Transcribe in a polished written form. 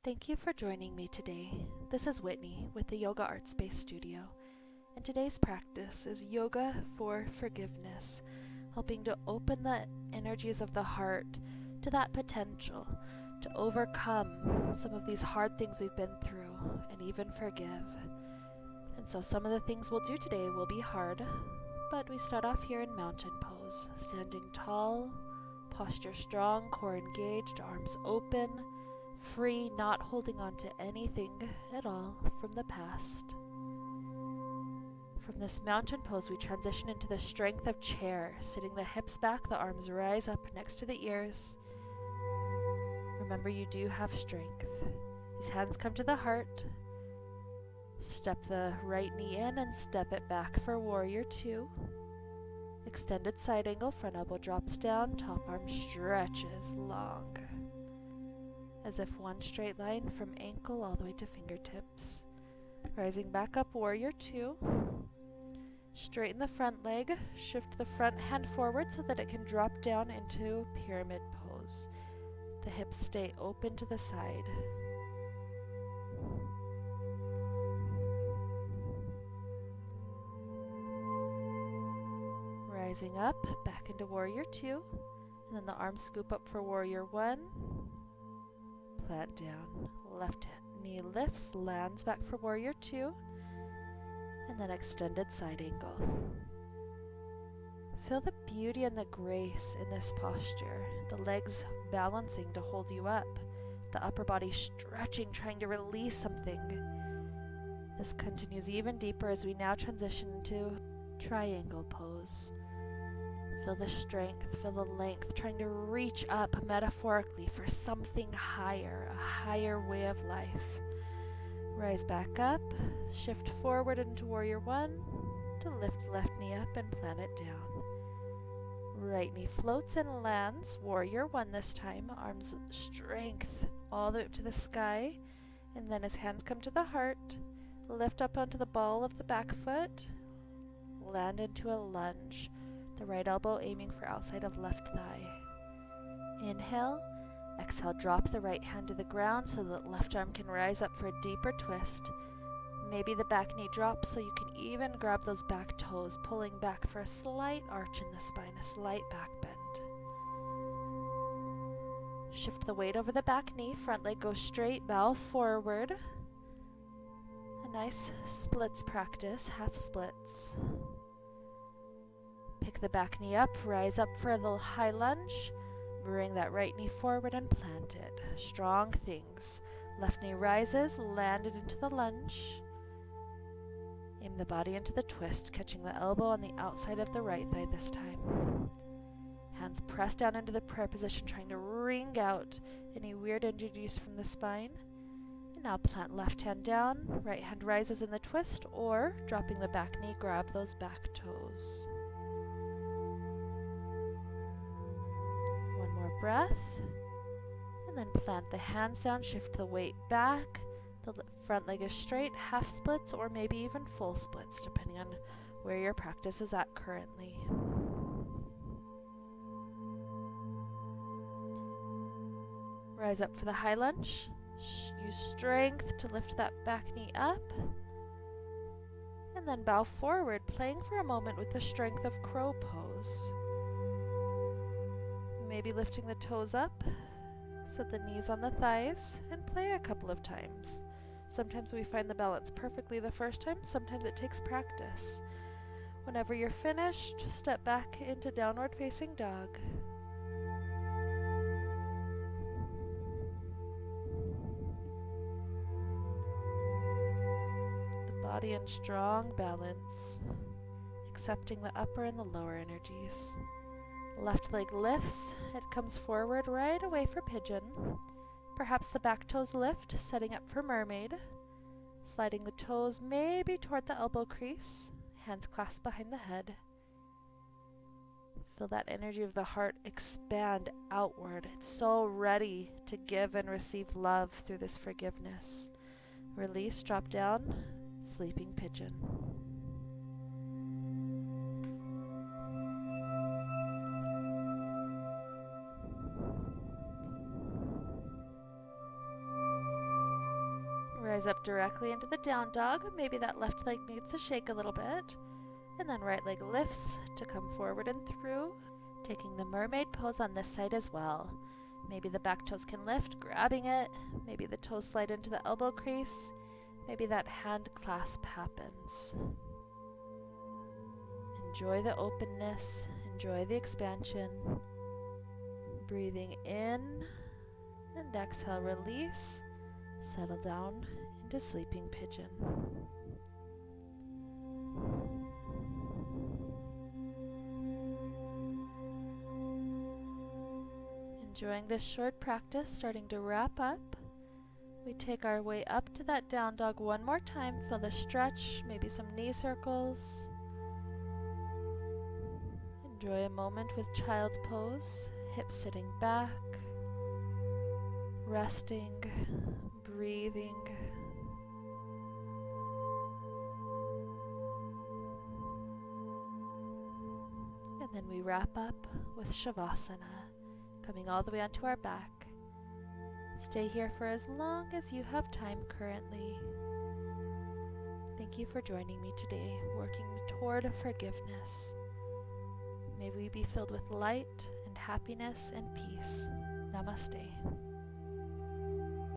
Thank you for joining me today. This is Whitney with the Yoga Art Space Studio, and today's practice is Yoga for Forgiveness, helping to open the energies of the heart to that potential to overcome some of these hard things we've been through and even forgive. And so some of the things we'll do today will be hard, but we start off here in mountain pose, standing tall, posture strong, core engaged, arms open, free, not holding on to anything at all from the past. From this mountain pose, we transition into the strength of chair, sitting the hips back, the arms rise up next to the ears. Remember, you do have strength. These hands come to the heart. Step the right knee in and step it back for warrior two. Extended side angle, front elbow drops down, top arm stretches long, as if one straight line from ankle all the way to fingertips. Rising back up, warrior two. Straighten the front leg, shift the front hand forward so that it can drop down into pyramid pose. The hips stay open to the side. Rising up, back into warrior two, and then the arms scoop up for warrior one. Plant down, left knee lifts, lands back for warrior two, and then extended side angle. Feel the beauty and the grace in this posture, the legs balancing to hold you up, the upper body stretching, trying to release something. This continues even deeper as we now transition into triangle pose. Feel the strength, feel the length, trying to reach up metaphorically for something higher, a higher way of life. Rise back up, shift forward into warrior one to lift left knee up and plant it down. Right knee floats and lands, warrior one this time, arms strength all the way up to the sky, and then as hands come to the heart, lift up onto the ball of the back foot, land into a lunge. The right elbow aiming for outside of left thigh. Inhale, exhale, drop the right hand to the ground so that left arm can rise up for a deeper twist. Maybe the back knee drops so you can even grab those back toes, pulling back for a slight arch in the spine, a slight back bend. Shift the weight over the back knee, front leg goes straight, bow forward. A nice splits practice, half splits. Pick the back knee up, rise up for a little high lunge. Bring that right knee forward and plant it. Strong things. Left knee rises, landed into the lunge. Aim the body into the twist, catching the elbow on the outside of the right thigh this time. Hands press down into the prayer position, trying to wring out any weird energies from the spine. And now plant left hand down, right hand rises in the twist, or dropping the back knee, grab those back toes. Breath, and then plant the hands down, shift the weight back, the front leg is straight, half splits or maybe even full splits depending on where your practice is at currently. Rise up for the high lunge, use strength to lift that back knee up, and then bow forward, playing for a moment with the strength of crow pose. Maybe lifting the toes up, set the knees on the thighs, and play a couple of times. Sometimes we find the balance perfectly the first time, sometimes it takes practice. Whenever you're finished, step back into downward facing dog. The body in strong balance, accepting the upper and the lower energies. Left leg lifts, it comes forward right away for pigeon. Perhaps the back toes lift, setting up for mermaid. Sliding the toes maybe toward the elbow crease, hands clasped behind the head. Feel that energy of the heart expand outward. It's so ready to give and receive love through this forgiveness. Release, drop down, sleeping pigeon. Rise up directly into the down dog. Maybe that left leg needs to shake a little bit. And then right leg lifts to come forward and through. Taking the mermaid pose on this side as well. Maybe the back toes can lift, grabbing it. Maybe the toes slide into the elbow crease. Maybe that hand clasp happens. Enjoy the openness. Enjoy the expansion. Breathing in and exhale, release. Settle down into sleeping pigeon. Enjoying this short practice, starting to wrap up. We take our way up to that down dog one more time. Feel the stretch, maybe some knee circles. Enjoy a moment with child's pose, hips sitting back, resting, breathing. And then we wrap up with Shavasana, coming all the way onto our back. Stay here for as long as you have time currently. Thank you for joining me today, working toward forgiveness. May we be filled with light and happiness and peace. Namaste.